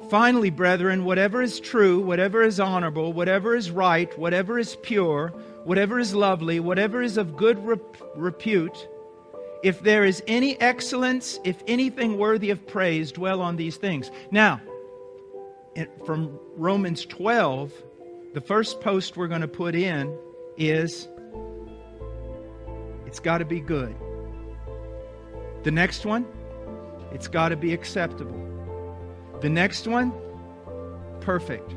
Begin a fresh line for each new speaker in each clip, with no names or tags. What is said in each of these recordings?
Finally, brethren, whatever is true, whatever is honorable, whatever is right, whatever is pure, whatever is lovely, whatever is of good repute, if there is any excellence, if anything worthy of praise, dwell on these things. Now, from Romans 12, the first post we're going to put in is, it's got to be good. The next one, it's got to be acceptable. The next one, perfect.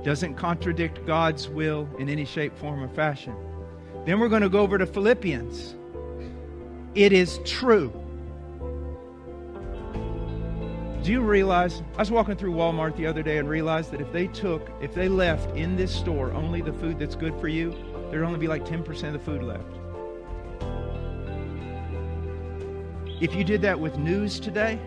Doesn't contradict God's will in any shape, form, or fashion. Then we're going to go over to Philippians. It is true. Do you realize, I was walking through Walmart the other day and realized that if they left in this store only the food that's good for you, there'd only be like 10% of the food left. If you did that with news today,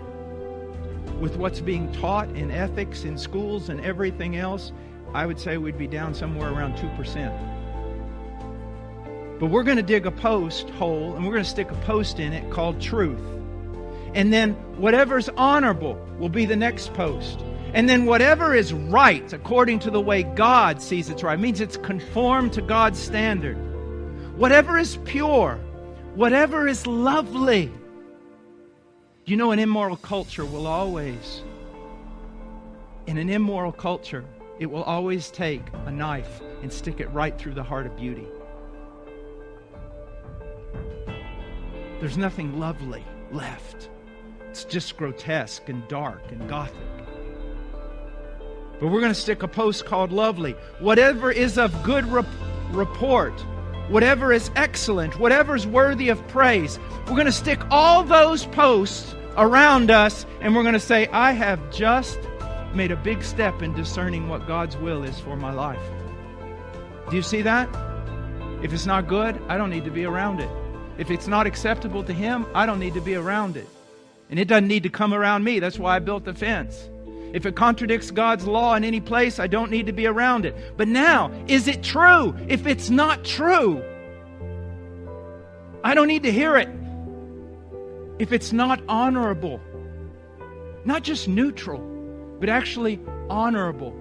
with what's being taught in ethics in schools and everything else, I would say we'd be down somewhere around 2%. But we're going to dig a post hole and we're going to stick a post in it called truth. And then whatever's honorable will be the next post. And then whatever is right according to the way God sees it's right, it means it's conformed to God's standard. Whatever is pure, whatever is lovely. You know, an immoral culture will always, in an immoral culture, it will always take a knife and stick it right through the heart of beauty. There's nothing lovely left. It's just grotesque and dark and gothic. But we're going to stick a post called lovely. Whatever is of good report, whatever is excellent, whatever is worthy of praise. We're going to stick all those posts around us and we're going to say, I have just made a big step in discerning what God's will is for my life. Do you see that? If it's not good, I don't need to be around it. If it's not acceptable to Him, I don't need to be around it. And it doesn't need to come around me. That's why I built the fence. If it contradicts God's law in any place, I don't need to be around it. But now, is it true? If it's not true, I don't need to hear it. If it's not honorable, not just neutral, but actually honorable,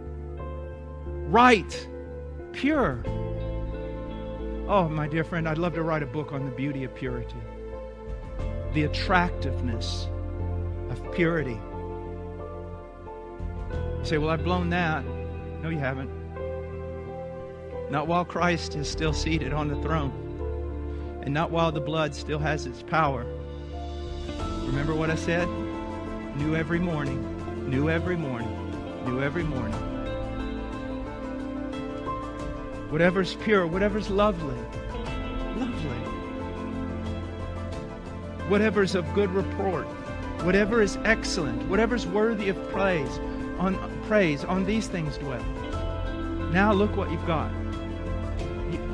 right, pure. Oh, my dear friend, I'd love to write a book on the beauty of purity, the attractiveness of purity. You say, well, I've blown that. No, you haven't. Not while Christ is still seated on the throne, and not while the blood still has its power. Remember what I said? New every morning, new every morning, new every morning. Whatever's pure, whatever's lovely, lovely. Whatever's of good report, whatever is excellent, whatever's worthy of praise, on these things dwell. Now look what you've got.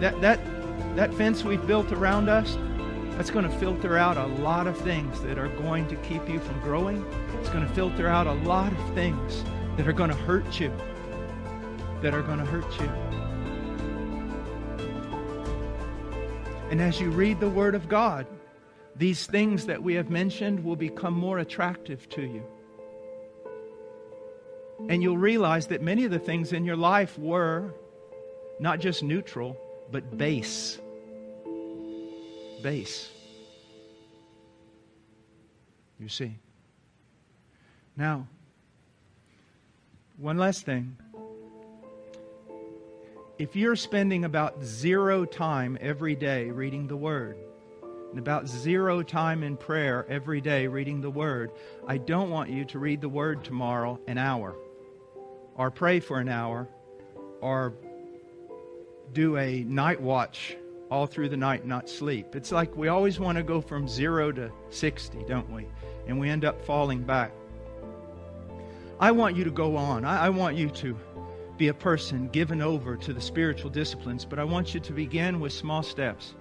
That fence we've built around us, that's going to filter out a lot of things that are going to keep you from growing. It's going to filter out a lot of things that are going to hurt you. And as you read the Word of God, these things that we have mentioned will become more attractive to you. And you'll realize that many of the things in your life were not just neutral, but base. Base. You see. Now, one last thing. If you're spending about 0 time every day reading the Word, and about 0 time in prayer every day reading the Word, I don't want you to read the Word tomorrow an hour, or pray for an hour, or do a night watch all through the night and not sleep. It's like we always want to go from 0 to 60, don't we? And we end up falling back. I want you to go on. I want you to be a person given over to the spiritual disciplines, but I want you to begin with small steps.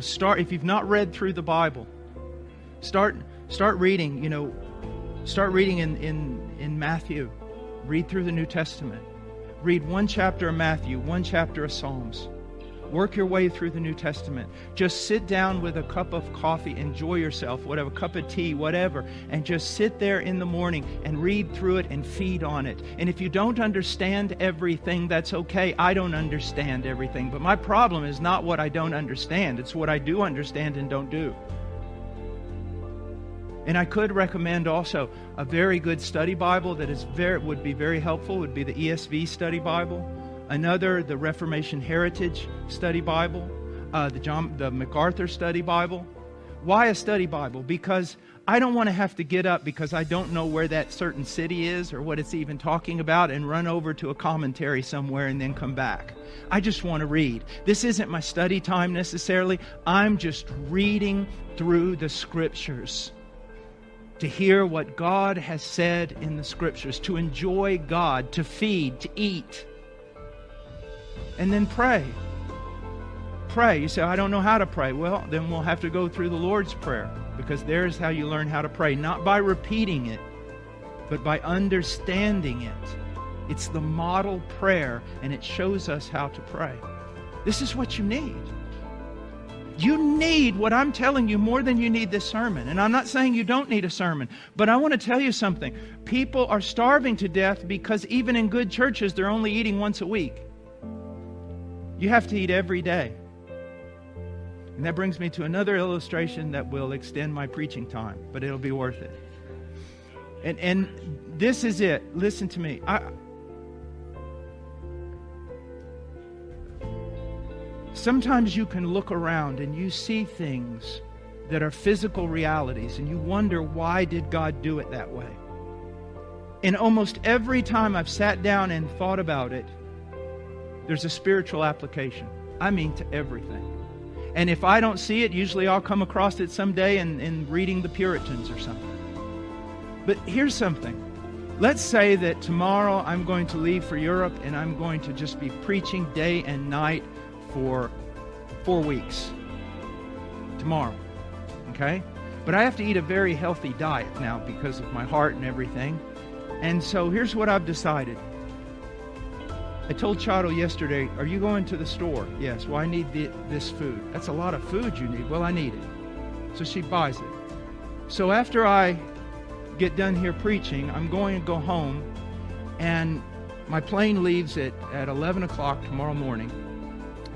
Start, if you've not read through the Bible, start reading, start reading in Matthew. Read through the New Testament. Read 1 chapter of Matthew, 1 chapter of Psalms, Work your way through the New Testament. Just sit down with a cup of coffee, enjoy yourself, whatever, cup of tea, whatever, and just sit there in the morning and read through it and feed on it. And if you don't understand everything, that's okay. I don't understand everything. But my problem is not what I don't understand. It's what I do understand and don't do. And I could recommend also a very good study Bible that would be very helpful, would be the ESV Study Bible. Another, the Reformation Heritage Study Bible, the MacArthur Study Bible. Why a study Bible? Because I don't want to have to get up because I don't know where that certain city is or what it's even talking about and run over to a commentary somewhere and then come back. I just want to read. This isn't my study time necessarily. I'm just reading through the Scriptures to hear what God has said in the Scriptures, to enjoy God, to feed, to eat. And then pray. Pray. You say, I don't know how to pray. Well, then we'll have to go through the Lord's Prayer, because there's how you learn how to pray. Not by repeating it, but by understanding it. It's the model prayer, and it shows us how to pray. This is what you need. You need what I'm telling you more than you need this sermon. And I'm not saying you don't need a sermon, but I want to tell you something. People are starving to death because even in good churches, they're only eating once a week. You have to eat every day. And that brings me to another illustration that will extend my preaching time, but it'll be worth it. And this is it. Listen to me. Sometimes you can look around and you see things that are physical realities, and you wonder, why did God do it that way? And almost every time I've sat down and thought about it, there's a spiritual application. I mean, to everything. And if I don't see it, usually I'll come across it someday in reading the Puritans or something. But here's something. Let's say that tomorrow I'm going to leave for Europe and I'm going to just be preaching day and night for 4 weeks. Tomorrow. Okay? But I have to eat a very healthy diet now because of my heart and everything. And so here's what I've decided. I told Chado yesterday, are you going to the store? Yes. Well, I need this food. That's a lot of food you need. Well, I need it. So she buys it. So after I get done here preaching, I'm going to go home, and my plane leaves at 11 o'clock tomorrow morning.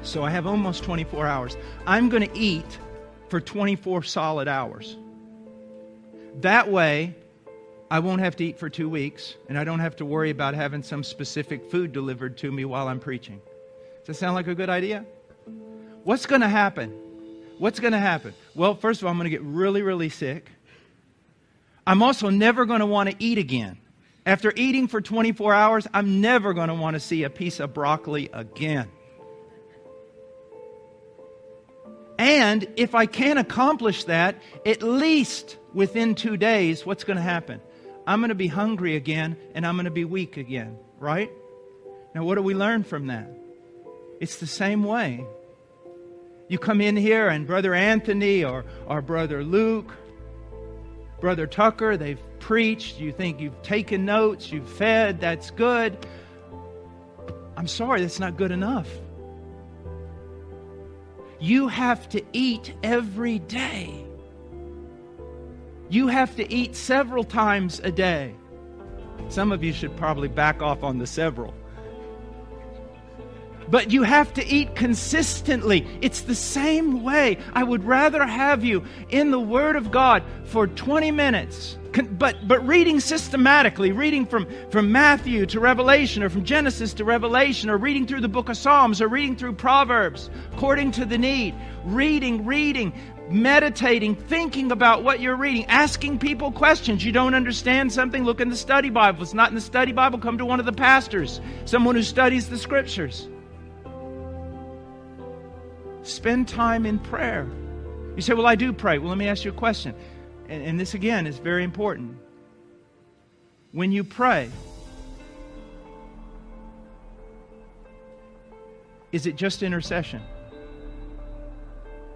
So I have almost 24 hours. I'm going to eat for 24 solid hours. That way, I won't have to eat for 2 weeks, and I don't have to worry about having some specific food delivered to me while I'm preaching. Does that sound like a good idea? What's going to happen? What's going to happen? Well, first of all, I'm going to get really, really sick. I'm also never going to want to eat again. After eating for 24 hours, I'm never going to want to see a piece of broccoli again. And if I can't accomplish that, at least within 2 days, what's going to happen? I'm going to be hungry again, and I'm going to be weak again, right? Now, what do we learn from that? It's the same way. You come in here, and Brother Anthony or Brother Luke, Brother Tucker, they've preached. You think you've taken notes, you've fed, that's good. I'm sorry, that's not good enough. You have to eat every day. You have to eat several times a day. Some of you should probably back off on the several. But you have to eat consistently. It's the same way. I would rather have you in the Word of God for 20 minutes, but reading systematically, reading from Matthew to Revelation, or from Genesis to Revelation, or reading through the book of Psalms, or reading through Proverbs, according to the need. Reading, meditating, thinking about what you're reading, asking people questions. You don't understand something? Look in the study Bible. If it's not in the study Bible, come to one of the pastors, someone who studies the Scriptures. Spend time in prayer. You say, well, I do pray. Well, let me ask you a question. And this, again, is very important. When you pray, is it just intercession?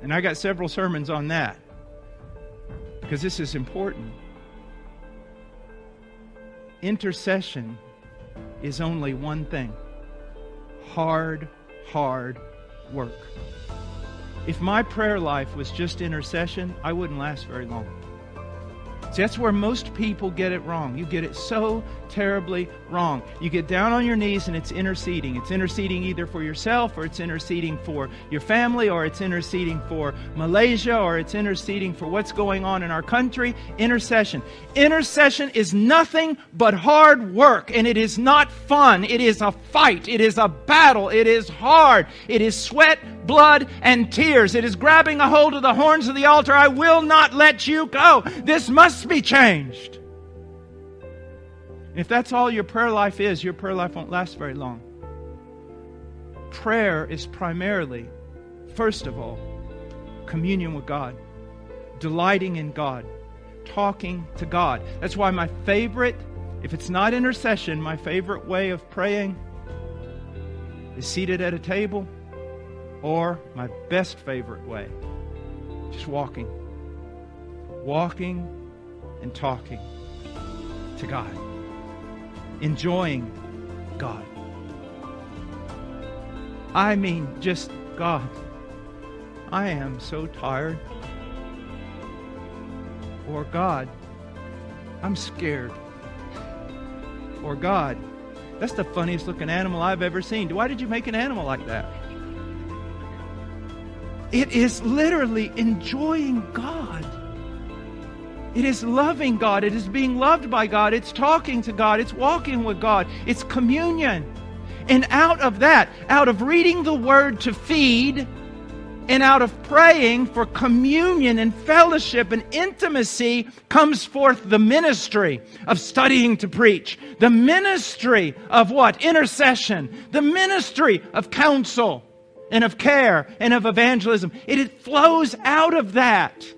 And I got several sermons on that, because this is important. Intercession is only one thing. Hard work. If my prayer life was just intercession, I wouldn't last very long. See, that's where most people get it wrong. You get it so terribly wrong. You get down on your knees and it's interceding. It's interceding either for yourself, or it's interceding for your family, or it's interceding for Malaysia, or it's interceding for what's going on in our country. Intercession. Intercession is nothing but hard work, and it is not fun. It is a fight. It is a battle. It is hard. It is sweat, blood, and tears. It is grabbing a hold of the horns of the altar. I will not let you go. This must be changed. If that's all your prayer life is, your prayer life won't last very long. Prayer is primarily, first of all, communion with God, delighting in God, talking to God. That's why my favorite, if it's not intercession, my favorite way of praying is seated at a table, or my best favorite way, just walking. Walking and talking to God. Enjoying God. I mean, just God. I am so tired. Or God, I'm scared. Or God, that's the funniest looking animal I've ever seen. Why did you make an animal like that? It is literally enjoying God. It is loving God. It is being loved by God. It's talking to God. It's walking with God. It's communion. And out of that, out of reading the Word to feed, and out of praying for communion and fellowship and intimacy, comes forth the ministry of studying to preach. The ministry of what? Intercession. The ministry of counsel and of care and of evangelism. It flows out of that.